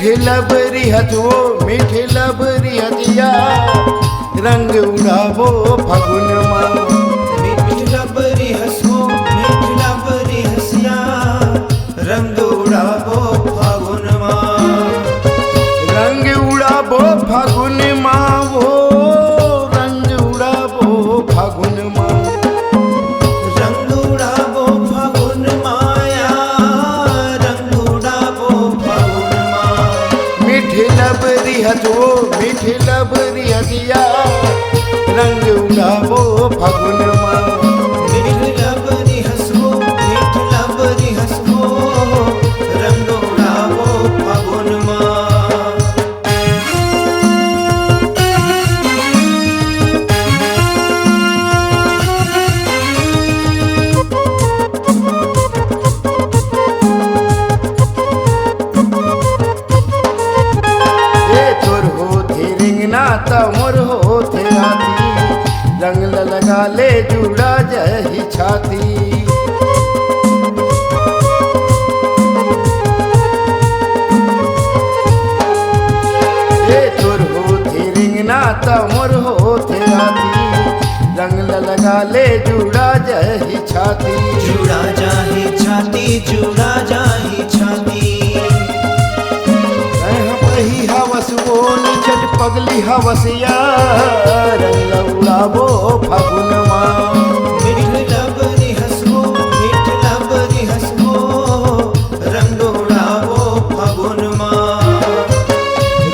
मीठे लबरी हथो मीठे लबरी हथिया रंग उड़ावो फागुन माँ। मीठी लबरी हंसो मीठी लबरी हंसिया रंग उड़ावो फागुन माँ। रंग उड़ावो फागुन माँ वो रंग उड़ावो फागुन माँ। रंग उड़ावो फागुन माया रंग उड़ावो फागुन माँ। मीठे लबरी हथो मीठे लबरी हथिया रंग उड़ावो फागुन माँ। मीठी लबरी हंसो मीठी लबरी हंसो रंग उड़ावो फागुन माँ। मोर हो थे राती रंग लगा ले जुड़ा जही छाती। तोर हो थे रिंगना त मोर हो थे राती रंग लगा ले जुड़ा जही छाती। जुड़ा जाही छाती जुड़ा जाही छाती। पही हवस वो निचट पगली हवसिया रंग उड़ावो फागुन माँ। मीठी लबरी हंसो मीठी लबरी हंसो रंग उड़ावो फागुन माँ।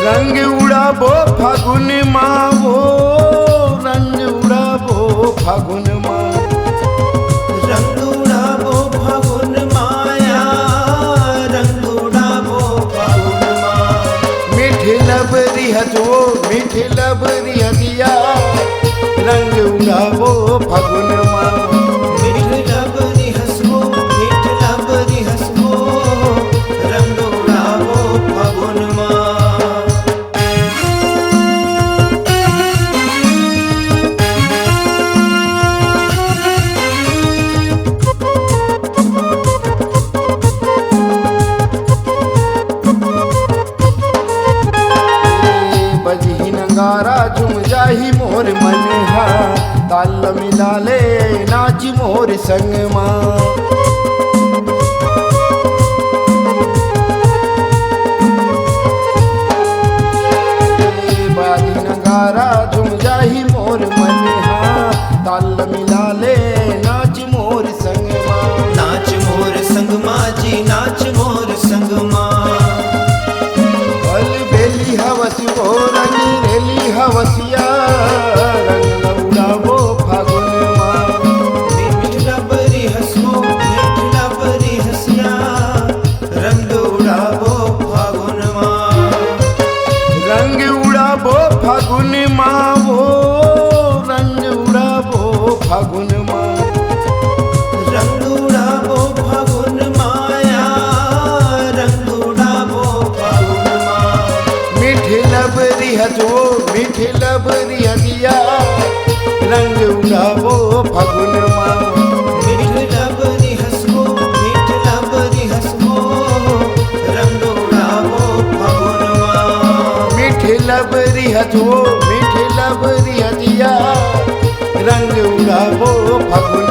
रंग उड़ावो फागुन माँ वो रंग उड़ावो फागुन माँ। रंग उड़ावो फागुन माया रंग उड़ावो फागुन माँ। मीठे लबरी हथो मीठे लबरी हथिया रंग उड़ावो फागुन माँ। मीठी लबरी हंसो मीठी लबरी हंसो रंग उड़ावो फागुन माँ। बजही नगारा झुम जाही मोर मन हा ताल मिला ले नाच मोर संग माँ। बाजी नगारा झुम जाही मोर मन हा ताल मिला ले नाच मोर संग माँ। नाच मोर संग माँ जी नाच मोर संग माँ। बल बेली हवस वो रंग रेली हवसिया रंग उड़ावो फागुन माँ। मीठी लबरी हंसो मीठी लबरी हंसिया रंग उड़ावो फागुन माँ। रंग उड़ावो फागुन माँ वो रंग उड़ावो फागुन माँ। रंग उड़ावो फागुन माया रंग उड़ावो फागुन माँ। मीठे लबरी हथो मीठे लबरी हथिया रंग उड़ावो फागुन माँ। मीठी लबरी हंसो मीठी लबरी हंसो रंग उड़ावो फागुन माँ। मीठे लबरी हथो मीठे लबरी हथिया रंग उड़ावो फागुन